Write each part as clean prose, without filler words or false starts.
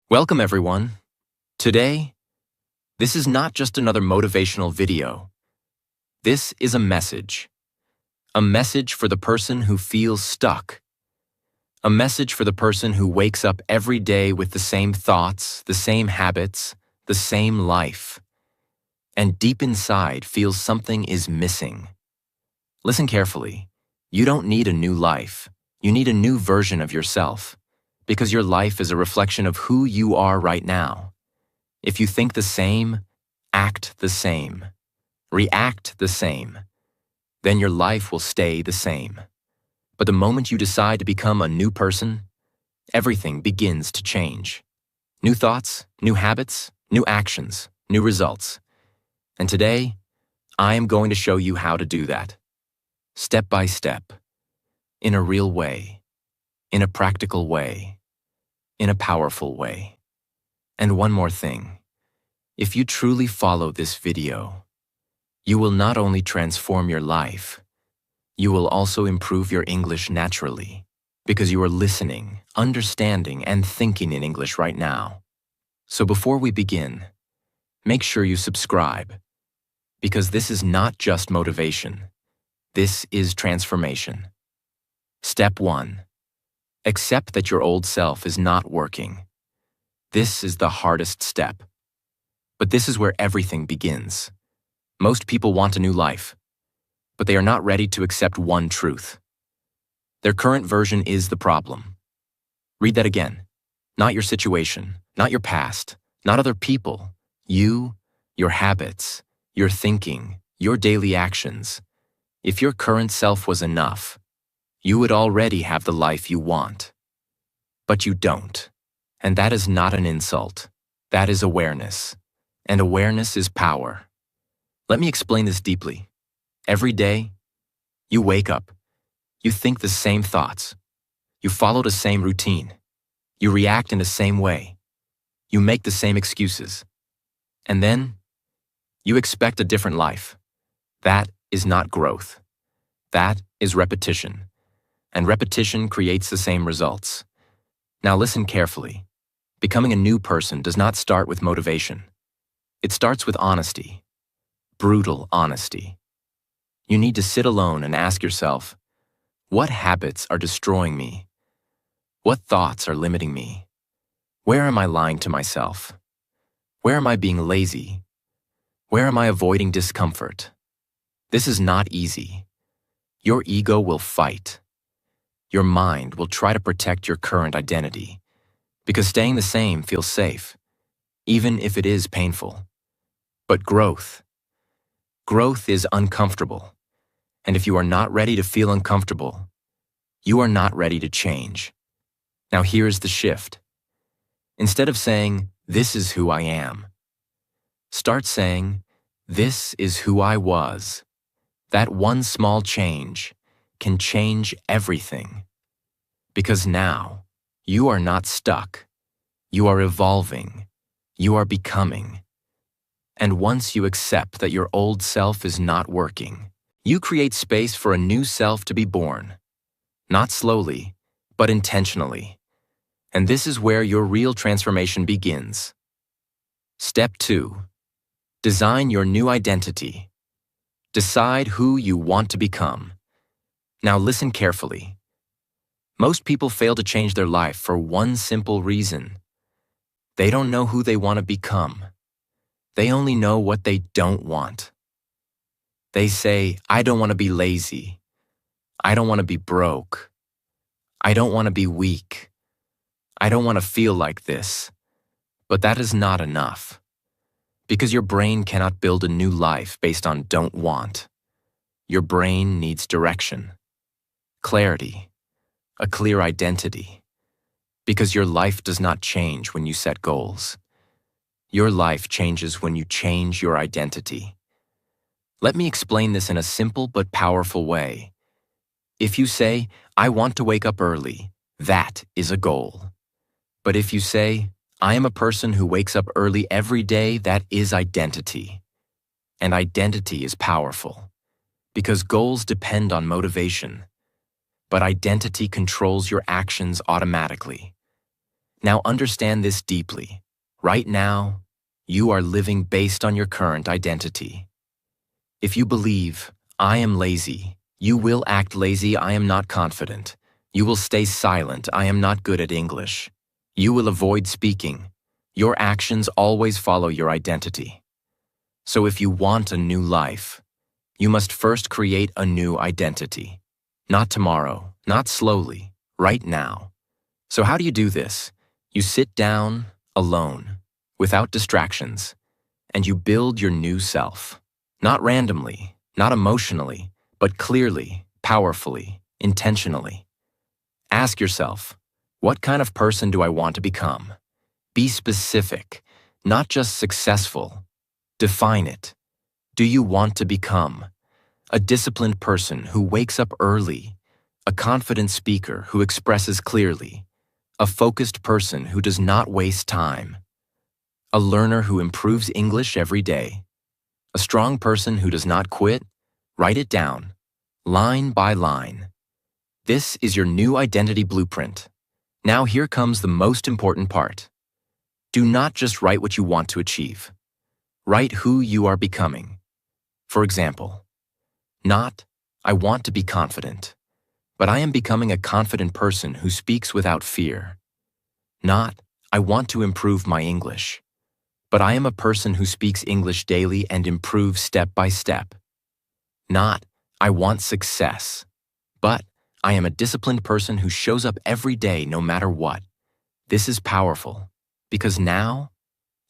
Welcome everyone. Today, this is not just another motivational video. This is a message. A message for the person who feels stuck. A message for the person who wakes up every day with the same thoughts, the same habits, the same life, and deep inside feels something is missing. Listen carefully. You don't need a new life. You need a new version of yourself. Because your life is a reflection of who you are right now. If you think the same, act the same, react the same, then your life will stay the same. But the moment you decide to become a new person, everything begins to change. New thoughts, new habits, new actions, new results. And today, I am going to show you how to do that. Step by step, in a real way, in a practical way, in a powerful way. And one more thing, if you truly follow this video, you will not only transform your life, you will also improve your English naturally, because you are listening, understanding, and thinking in English right now. So before we begin, make sure you subscribe, because this is not just motivation, this is transformation. Step 1. Accept that your old self is not working. This is the hardest step. But this is where everything begins. Most people want a new life, but they are not ready to accept one truth. Their current version is the problem. Read that again. Not your situation, not your past, not other people. You, your habits, your thinking, your daily actions. If your current self was enough, you would already have the life you want. But you don't. And that is not an insult. That is awareness. And awareness is power. Let me explain this deeply. Every day, you wake up. You think the same thoughts. You follow the same routine. You react in the same way. You make the same excuses. And then, you expect a different life. That is not growth. That is repetition. And repetition creates the same results. Now listen carefully. Becoming a new person does not start with motivation. It starts with honesty. Brutal honesty. You need to sit alone and ask yourself, what habits are destroying me? What thoughts are limiting me? Where am I lying to myself? Where am I being lazy? Where am I avoiding discomfort? This is not easy. Your ego will fight. Your mind will try to protect your current identity, because staying the same feels safe, even if it is painful. But growth is uncomfortable, and if you are not ready to feel uncomfortable, you are not ready to change. Now here's the shift. Instead of saying, "This is who I am," start saying, "This is who I was." That one small change can change everything. Because now, you are not stuck. You are evolving. You are becoming. And once you accept that your old self is not working, you create space for a new self to be born. Not slowly, but intentionally. And this is where your real transformation begins. Step 2. Design your new identity. Decide who you want to become. Now listen carefully. Most people fail to change their life for one simple reason. They don't know who they want to become. They only know what they don't want. They say, "I don't want to be lazy. I don't want to be broke. I don't want to be weak. I don't want to feel like this." But that is not enough. Because your brain cannot build a new life based on don't want. Your brain needs direction. Clarity, a clear identity, because your life does not change when you set goals. Your life changes when you change your identity. Let me explain this in a simple but powerful way. If you say, "I want to wake up early," that is a goal. But if you say, "I am a person who wakes up early every day," that is identity. And identity is powerful, because goals depend on motivation. But identity controls your actions automatically. Now understand this deeply. Right now, you are living based on your current identity. If you believe, I am lazy, you will act lazy, I am not confident. You will stay silent, I am not good at English. You will avoid speaking. Your actions always follow your identity. So if you want a new life, you must first create a new identity. Not tomorrow, not slowly, right now. So how do you do this? You sit down, alone, without distractions, and you build your new self. Not randomly, not emotionally, but clearly, powerfully, intentionally. Ask yourself, what kind of person do I want to become? Be specific, not just successful. Define it. Do you want to become a disciplined person who wakes up early, a confident speaker who expresses clearly, a focused person who does not waste time, a learner who improves English every day, a strong person who does not quit? Write it down, line by line. This is your new identity blueprint. Now here comes the most important part. Do not just write what you want to achieve. Write who you are becoming. For example, not, I want to be confident, but I am becoming a confident person who speaks without fear. Not, I want to improve my English, but I am a person who speaks English daily and improves step by step. Not, I want success, but I am a disciplined person who shows up every day no matter what. This is powerful, because now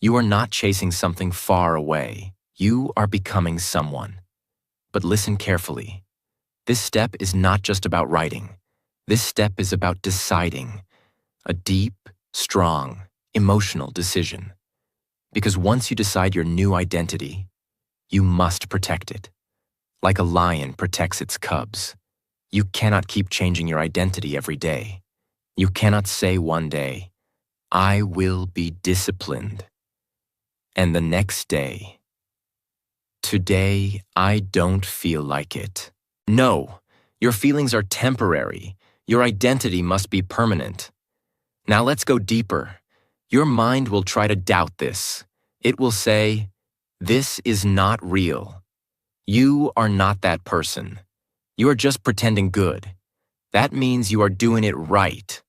you are not chasing something far away. You are becoming someone. But listen carefully. This step is not just about writing. This step is about deciding. A deep, strong, emotional decision. Because once you decide your new identity, you must protect it. Like a lion protects its cubs. You cannot keep changing your identity every day. You cannot say one day, I will be disciplined. And the next day, today I don't feel like it. No, your feelings are temporary. Your identity must be permanent. Now let's go deeper. Your mind will try to doubt this. It will say, this is not real. You are not that person. You are just pretending good. That means you are doing it right,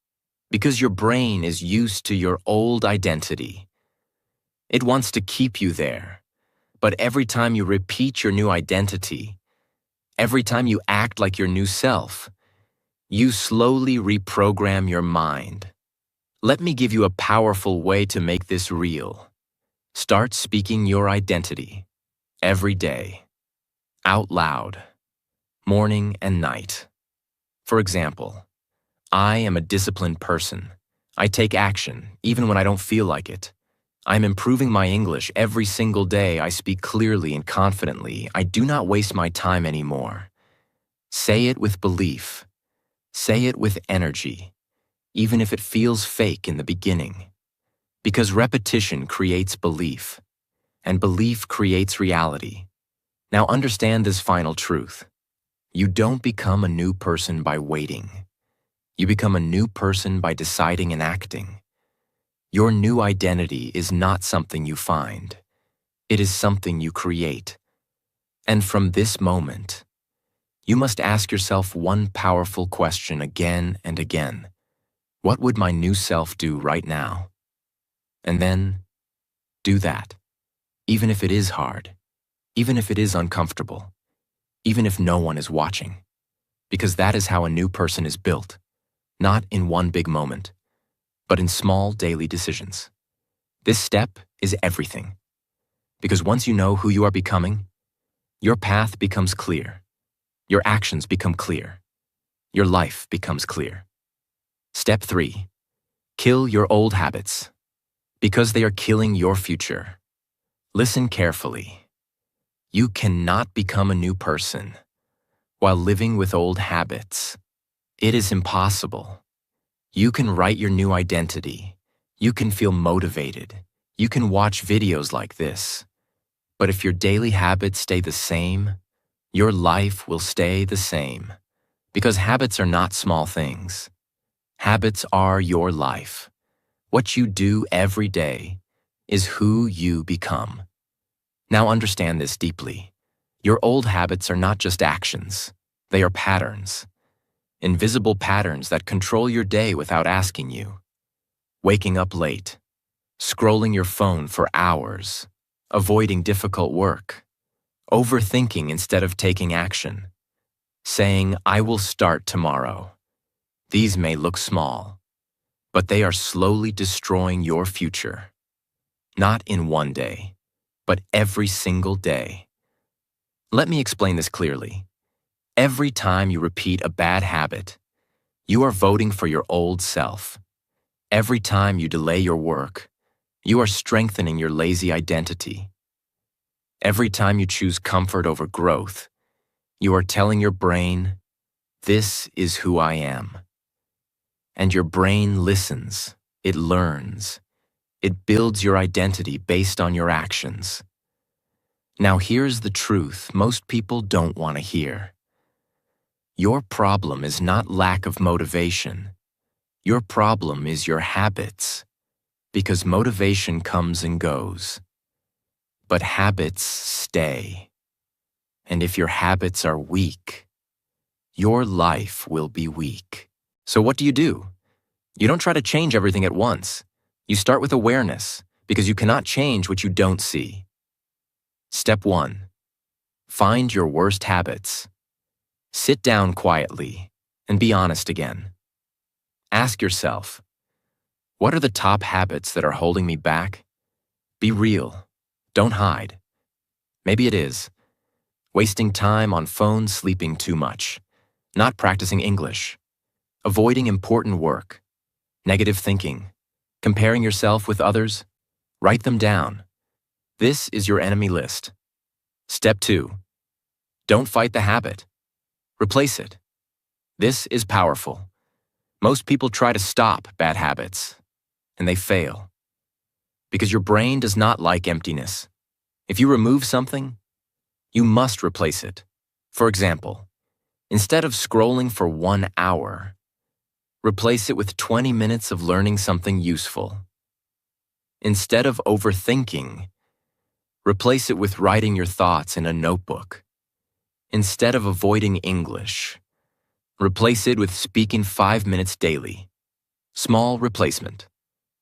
because your brain is used to your old identity. It wants to keep you there. But every time you repeat your new identity, every time you act like your new self, you slowly reprogram your mind. Let me give you a powerful way to make this real. Start speaking your identity every day, out loud, morning and night. For example, I am a disciplined person. I take action, even when I don't feel like it. I'm improving my English every single day. I speak clearly and confidently. I do not waste my time anymore. Say it with belief. Say it with energy, even if it feels fake in the beginning. Because repetition creates belief, and belief creates reality. Now understand this final truth. You don't become a new person by waiting. You become a new person by deciding and acting. Your new identity is not something you find. It is something you create. And from this moment, you must ask yourself one powerful question again and again. What would my new self do right now? And then, do that. Even if it is hard, even if it is uncomfortable, even if no one is watching. Because that is how a new person is built, not in one big moment, but in small daily decisions. This step is everything. Because once you know who you are becoming, your path becomes clear. Your actions become clear. Your life becomes clear. Step 3. Kill your old habits. Because they are killing your future. Listen carefully. You cannot become a new person while living with old habits. It is impossible. You can write your new identity. You can feel motivated. You can watch videos like this. But if your daily habits stay the same, your life will stay the same. Because habits are not small things. Habits are your life. What you do every day is who you become. Now understand this deeply. Your old habits are not just actions. They are patterns. Invisible patterns that control your day without asking you. Waking up late, scrolling your phone for hours, avoiding difficult work, overthinking instead of taking action, saying, "I will start tomorrow." These may look small, but they are slowly destroying your future. Not in one day, but every single day. Let me explain this clearly. Every time you repeat a bad habit, you are voting for your old self. Every time you delay your work, you are strengthening your lazy identity. Every time you choose comfort over growth, you are telling your brain, "This is who I am." And your brain listens, it learns, it builds your identity based on your actions. Now here's the truth most people don't want to hear. Your problem is not lack of motivation. Your problem is your habits, because motivation comes and goes. But habits stay. And if your habits are weak, your life will be weak. So what do? You don't try to change everything at once. You start with awareness, because you cannot change what you don't see. Step 1. Find your worst habits. Sit down quietly and be honest again. Ask yourself, what are the top habits that are holding me back? Be real. Don't hide. Maybe it is wasting time on phones, sleeping too much, not practicing English, avoiding important work, negative thinking, comparing yourself with others. Write them down. This is your enemy list. Step 2. Don't fight the habit. Replace it. This is powerful. Most people try to stop bad habits, and they fail. Because your brain does not like emptiness. If you remove something, you must replace it. For example, instead of scrolling for 1 hour, replace it with 20 minutes of learning something useful. Instead of overthinking, replace it with writing your thoughts in a notebook. Instead of avoiding English, replace it with speaking 5 minutes daily. Small replacement,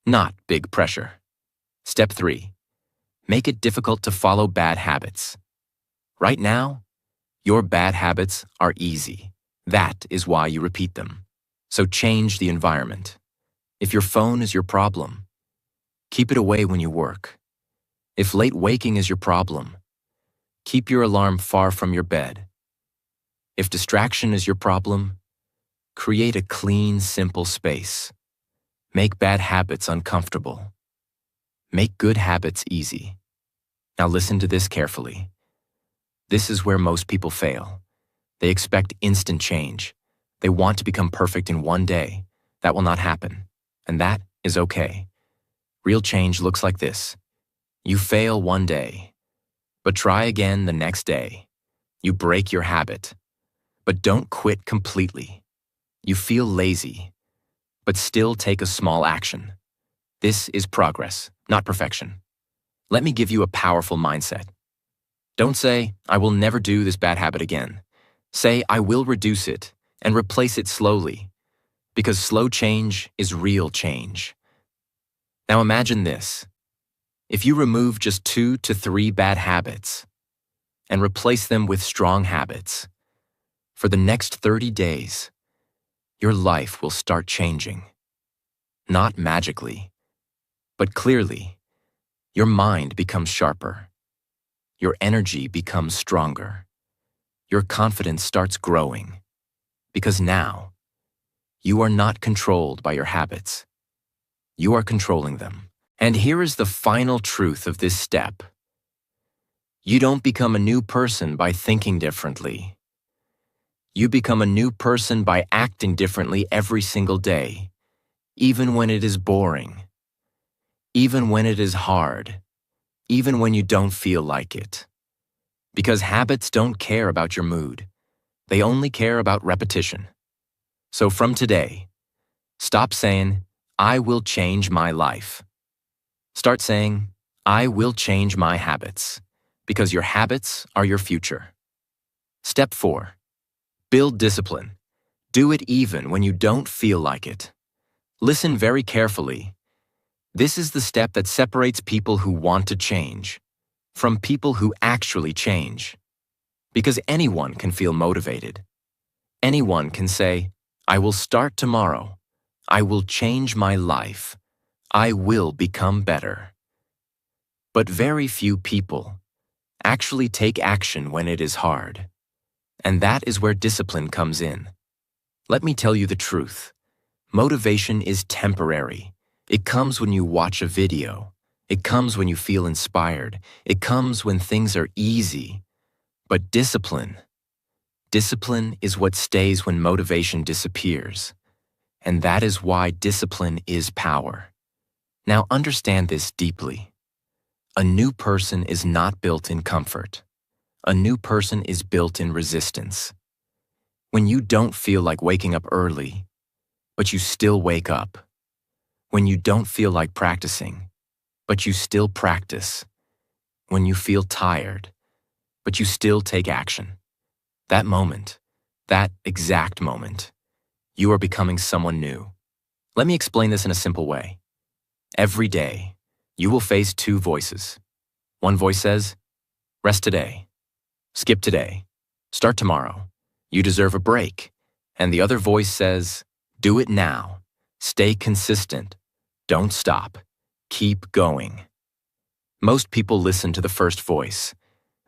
not big pressure. Step 3. Make it difficult to follow bad habits. Right now, your bad habits are easy. That is why you repeat them. So change the environment. If your phone is your problem, keep it away when you work. If late waking is your problem, keep your alarm far from your bed. If distraction is your problem, create a clean, simple space. Make bad habits uncomfortable. Make good habits easy. Now listen to this carefully. This is where most people fail. They expect instant change. They want to become perfect in one day. That will not happen, and that is okay. Real change looks like this. You fail one day, but try again the next day. You break your habit, but don't quit completely. You feel lazy, but still take a small action. This is progress, not perfection. Let me give you a powerful mindset. Don't say, "I will never do this bad habit again." Say, "I will reduce it and replace it slowly," because slow change is real change. Now imagine this. If you remove just 2 to 3 bad habits and replace them with strong habits, for the next 30 days, your life will start changing. Not magically, but clearly. Your mind becomes sharper. Your energy becomes stronger. Your confidence starts growing. Because now, you are not controlled by your habits. You are controlling them. And here is the final truth of this step. You don't become a new person by thinking differently. You become a new person by acting differently every single day, even when it is boring, even when it is hard, even when you don't feel like it. Because habits don't care about your mood. They only care about repetition. So from today, stop saying, I will change my life. Start saying, I will change my habits, because your habits are your future. Step 4. Build discipline. Do it even when you don't feel like it. Listen very carefully. This is the step that separates people who want to change from people who actually change. Because anyone can feel motivated. Anyone can say, I will start tomorrow. I will change my life. I will become better. But very few people actually take action when it is hard. And that is where discipline comes in. Let me tell you the truth. Motivation is temporary. It comes when you watch a video. It comes when you feel inspired. It comes when things are easy. But discipline is what stays when motivation disappears. And that is why discipline is power. Now understand this deeply. A new person is not built in comfort. A new person is built in resistance. When you don't feel like waking up early, but you still wake up. When you don't feel like practicing, but you still practice. When you feel tired, but you still take action. That moment, that exact moment, you are becoming someone new. Let me explain this in a simple way. Every day, you will face two voices. One voice says, rest today, skip today, start tomorrow, you deserve a break. And the other voice says, do it now, stay consistent, don't stop, keep going. Most people listen to the first voice.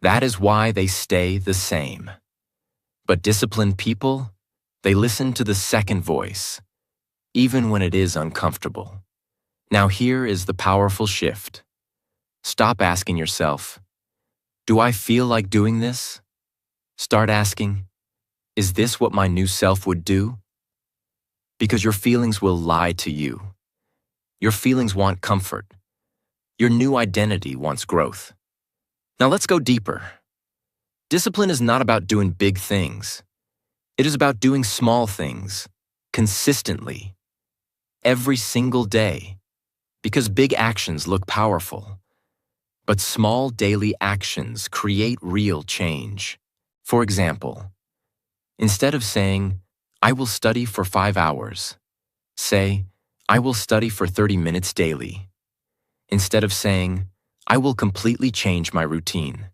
That is why they stay the same. But disciplined people, they listen to the second voice, even when it is uncomfortable. Now here is the powerful shift. Stop asking yourself, do I feel like doing this? Start asking, is this what my new self would do? Because your feelings will lie to you. Your feelings want comfort. Your new identity wants growth. Now let's go deeper. Discipline is not about doing big things. It is about doing small things, consistently, every single day. Because big actions look powerful, but small daily actions create real change. For example, instead of saying, I will study for 5 hours, say, I will study for 30 minutes daily. Instead of saying, I will completely change my routine,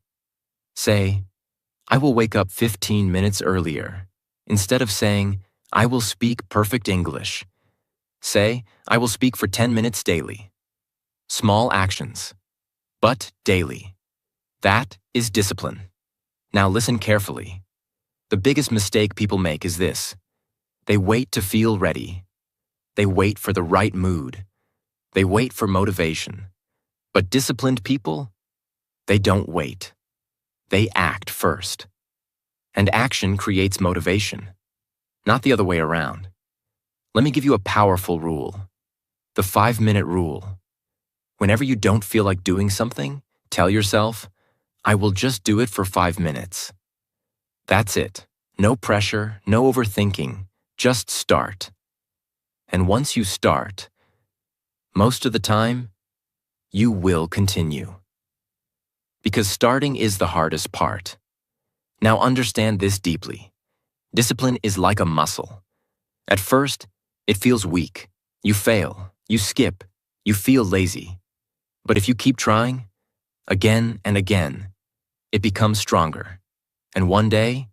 say, I will wake up 15 minutes earlier. Instead of saying, I will speak perfect English, say, I will speak for 10 minutes daily. Small actions, but daily. That is discipline. Now listen carefully. The biggest mistake people make is this. They wait to feel ready. They wait for the right mood. They wait for motivation. But disciplined people, they don't wait. They act first. And action creates motivation, not the other way around. Let me give you a powerful rule. The 5-minute rule. Whenever you don't feel like doing something, tell yourself, I will just do it for 5 minutes. That's it. No pressure, no overthinking. Just start. And once you start, most of the time, you will continue. Because starting is the hardest part. Now understand this deeply. Discipline is like a muscle. At first, it feels weak. You fail, you skip, you feel lazy. But if you keep trying, again and again, it becomes stronger. And one day,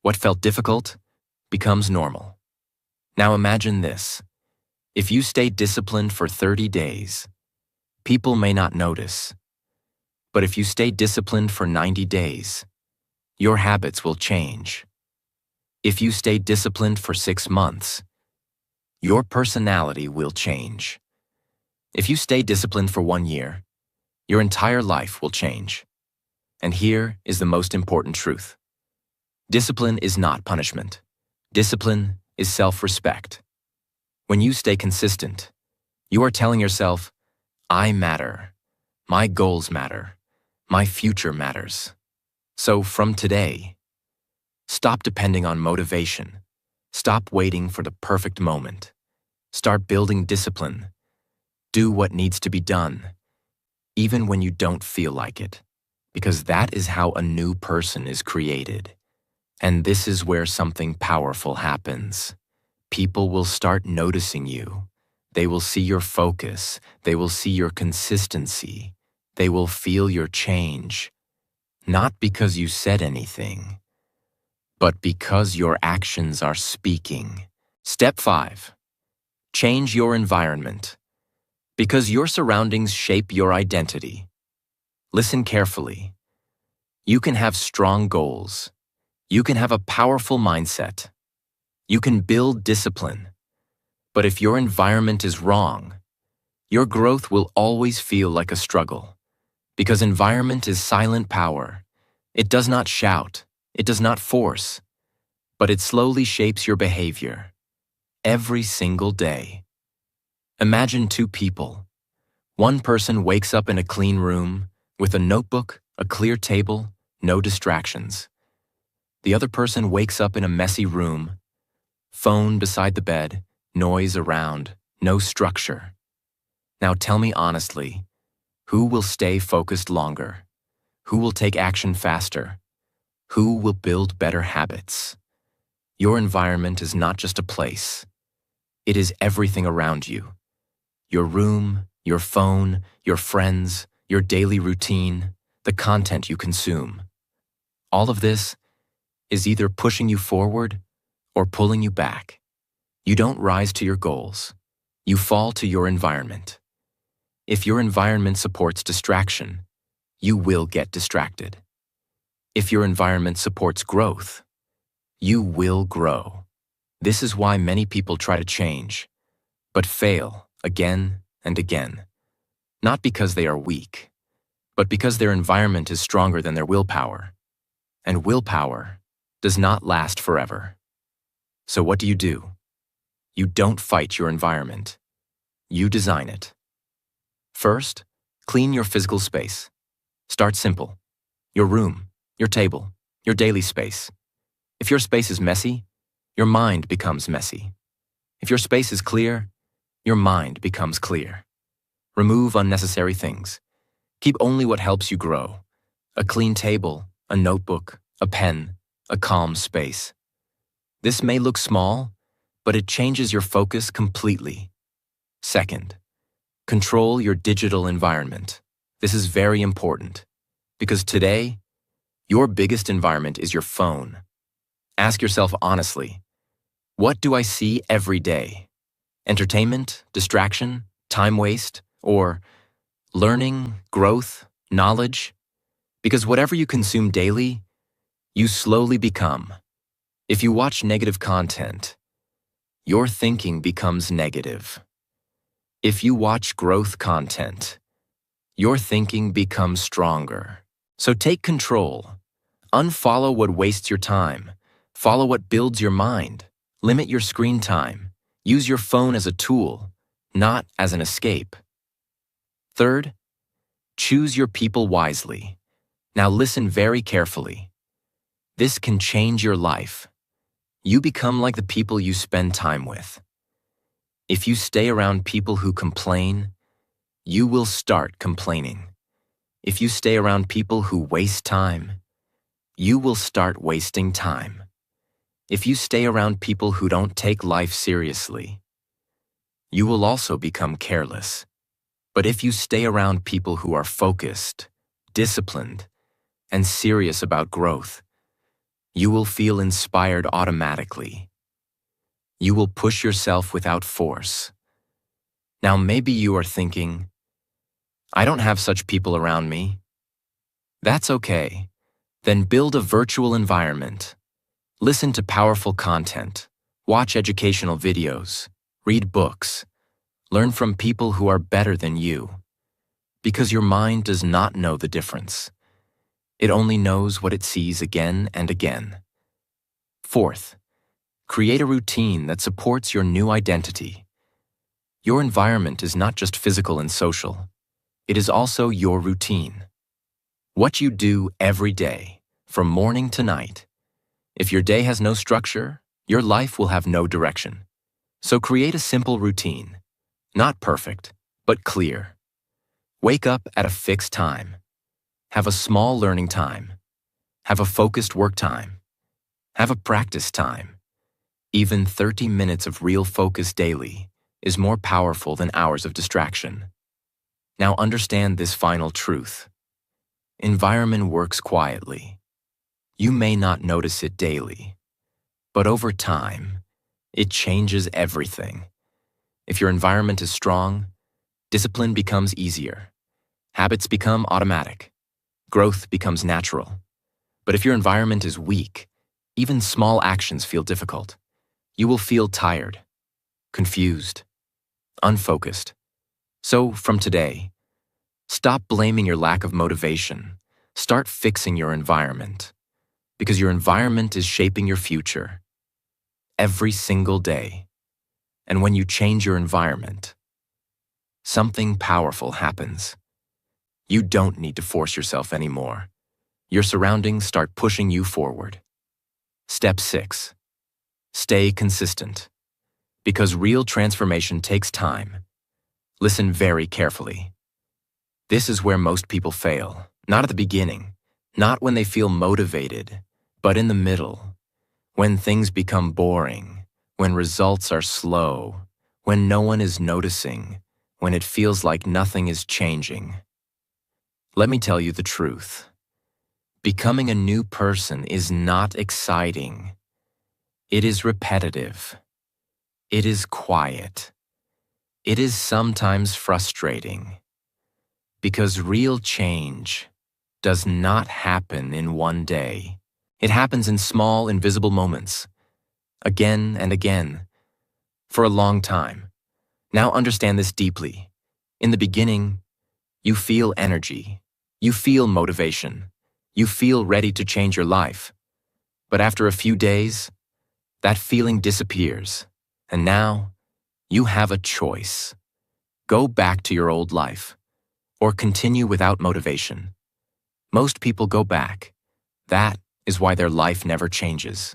what felt difficult becomes normal. Now imagine this. If you stay disciplined for 30 days, people may not notice. But if you stay disciplined for 90 days, your habits will change. If you stay disciplined for 6 months, your personality will change. If you stay disciplined for 1 year, your entire life will change. And here is the most important truth. Discipline is not punishment. Discipline is self-respect. When you stay consistent, you are telling yourself, I matter. My goals matter. My future matters. So from today, stop depending on motivation. Stop waiting for the perfect moment. Start building discipline. Do what needs to be done, even when you don't feel like it, because that is how a new person is created. And this is where something powerful happens. People will start noticing you. They will see your focus. They will see your consistency. They will feel your change. Not because you said anything, but because your actions are speaking. Step 5. Change your environment. Because your surroundings shape your identity. Listen carefully. You can have strong goals. You can have a powerful mindset. You can build discipline. But if your environment is wrong, your growth will always feel like a struggle. Because environment is silent power. It does not shout. It does not force. But it slowly shapes your behavior. Every single day. Imagine two people. One person wakes up in a clean room, with a notebook, a clear table, no distractions. The other person wakes up in a messy room, phone beside the bed, noise around, no structure. Now tell me honestly, who will stay focused longer? Who will take action faster? Who will build better habits? Your environment is not just a place. It is everything around you. Your room, your phone, your friends, your daily routine, the content you consume. All of this is either pushing you forward or pulling you back. You don't rise to your goals. You fall to your environment. If your environment supports distraction, you will get distracted. If your environment supports growth, you will grow. This is why many people try to change, but fail again and again. Not because they are weak, but because their environment is stronger than their willpower. And willpower does not last forever. So what do? You don't fight your environment. You design it. First, clean your physical space. Start simple. Your room, your table, your daily space. If your space is messy, your mind becomes messy. If your space is clear, your mind becomes clear. Remove unnecessary things. Keep only what helps you grow. A clean table, a notebook, a pen, a calm space. This may look small, but it changes your focus completely. Second, control your digital environment. This is very important, because today, your biggest environment is your phone. Ask yourself honestly, what do I see every day? Entertainment, distraction, time waste, or learning, growth, knowledge? Because whatever you consume daily, you slowly become. If you watch negative content, your thinking becomes negative. If you watch growth content, your thinking becomes stronger. So take control. Unfollow what wastes your time. Follow what builds your mind. Limit your screen time. Use your phone as a tool, not as an escape. Third, choose your people wisely. Now listen very carefully. This can change your life. You become like the people you spend time with. If you stay around people who complain, you will start complaining. If you stay around people who waste time, you will start wasting time. If you stay around people who don't take life seriously, you will also become careless. But if you stay around people who are focused, disciplined, and serious about growth, you will feel inspired automatically. You will push yourself without force. Now maybe you are thinking, I don't have such people around me. That's okay. Then build a virtual environment. Listen to powerful content. Watch educational videos. Read books. Learn from people who are better than you. Because your mind does not know the difference. It only knows what it sees again and again. Fourth, create a routine that supports your new identity. Your environment is not just physical and social. It is also your routine. What you do every day, from morning to night. If your day has no structure, your life will have no direction. So create a simple routine, not perfect, but clear. Wake up at a fixed time. Have a small learning time. Have a focused work time. Have a practice time. Even 30 minutes of real focus daily is more powerful than hours of distraction. Now understand this final truth. Environment works quietly. You may not notice it daily, but over time, it changes everything. If your environment is strong, discipline becomes easier. Habits become automatic. Growth becomes natural. But if your environment is weak, even small actions feel difficult. You will feel tired, confused, unfocused. So from today, stop blaming your lack of motivation. Start fixing your environment. Because your environment is shaping your future every single day. And when you change your environment, something powerful happens. You don't need to force yourself anymore. Your surroundings start pushing you forward. Step 6. Stay consistent. Because real transformation takes time. Listen very carefully. This is where most people fail. Not at the beginning, not when they feel motivated, but in the middle. When things become boring, when results are slow, when no one is noticing, when it feels like nothing is changing. Let me tell you the truth. Becoming a new person is not exciting. It is repetitive. It is quiet. It is sometimes frustrating. Because real change does not happen in one day. It happens in small, invisible moments, again and again, for a long time. Now understand this deeply. In the beginning, you feel energy. You feel motivation. You feel ready to change your life. But after a few days, that feeling disappears. And now, you have a choice. Go back to your old life, or continue without motivation. Most people go back. That is why their life never changes.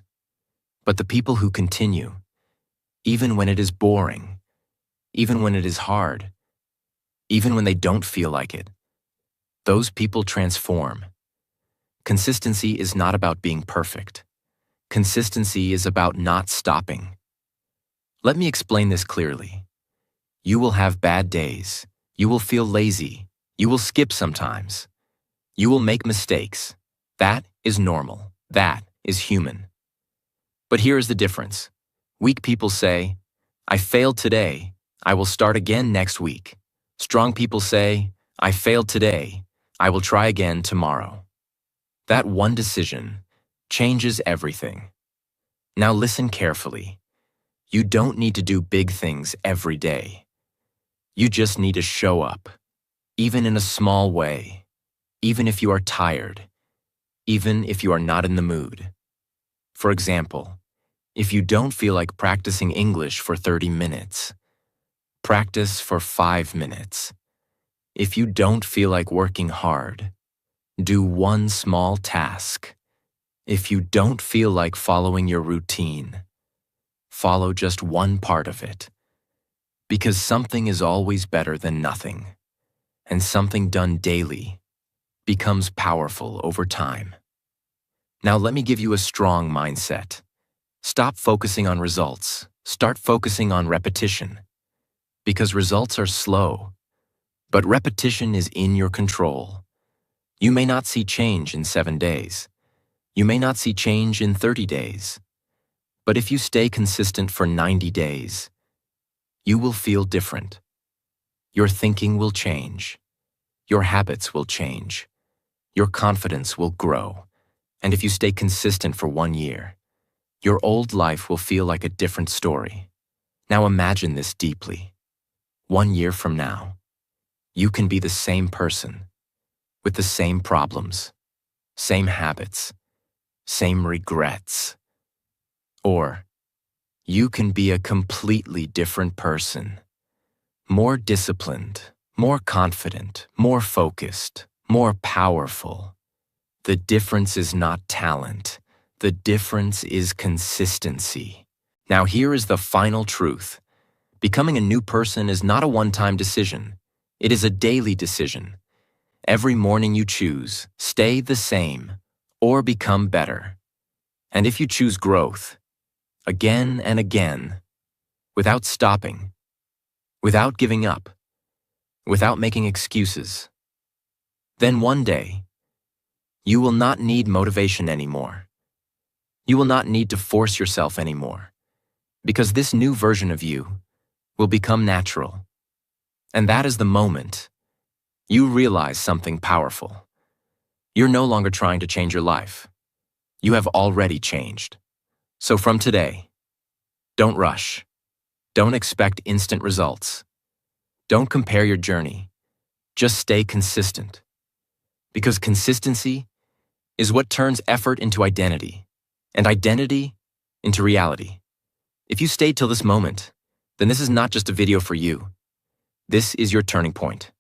But the people who continue, even when it is boring, even when it is hard, even when they don't feel like it, those people transform. Consistency is not about being perfect. Consistency is about not stopping. Let me explain this clearly. You will have bad days. You will feel lazy. You will skip sometimes. You will make mistakes. That is normal. That is human. But here is the difference. Weak people say, I failed today. I will start again next week. Strong people say, I failed today. I will try again tomorrow. That one decision changes everything. Now listen carefully. You don't need to do big things every day. You just need to show up, even in a small way, even if you are tired, even if you are not in the mood. For example, if you don't feel like practicing English for 30 minutes, practice for 5 minutes. If you don't feel like working hard, do one small task. If you don't feel like following your routine, follow just one part of it. Because something is always better than nothing, and something done daily becomes powerful over time. Now let me give you a strong mindset. Stop focusing on results. Start focusing on repetition. Because results are slow, but repetition is in your control. You may not see change in 7 days. You may not see change in 30 days. But if you stay consistent for 90 days, you will feel different. Your thinking will change. Your habits will change. Your confidence will grow. And if you stay consistent for 1 year, your old life will feel like a different story. Now imagine this deeply. 1 year from now, you can be the same person, with the same problems, same habits, same regrets. Or you can be a completely different person, more disciplined, more confident, more focused, more powerful. The difference is not talent. The difference is consistency. Now here is the final truth. Becoming a new person is not a one-time decision. It is a daily decision. Every morning you choose, stay the same or become better. And if you choose growth, again and again, without stopping, without giving up, without making excuses, then one day, you will not need motivation anymore. You will not need to force yourself anymore, because this new version of you will become natural. And that is the moment you realize something powerful. You're no longer trying to change your life. You have already changed. So from today, don't rush. Don't expect instant results. Don't compare your journey. Just stay consistent. Because consistency is what turns effort into identity, and identity into reality. If you stayed till this moment, then this is not just a video for you. This is your turning point.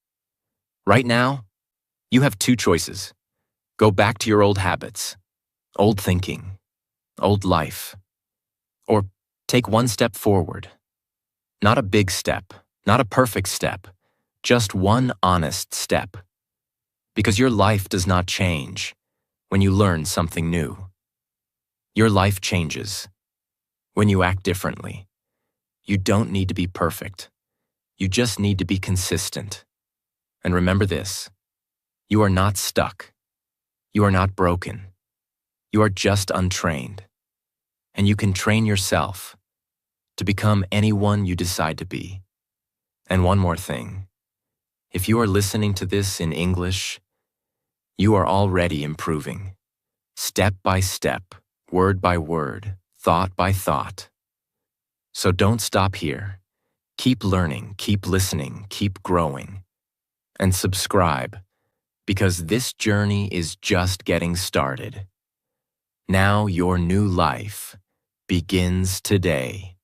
Right now, you have two choices. Go back to your old habits, old thinking, old life, or take one step forward. Not a big step, not a perfect step, just one honest step. Because your life does not change when you learn something new. Your life changes when you act differently. You don't need to be perfect. You just need to be consistent. And remember this, you are not stuck. You are not broken. You are just untrained. And you can train yourself to become anyone you decide to be. And one more thing, if you are listening to this in English, you are already improving, step by step, word by word, thought by thought. So don't stop here. Keep learning, keep listening, keep growing. And subscribe, because this journey is just getting started. Now your new life begins today.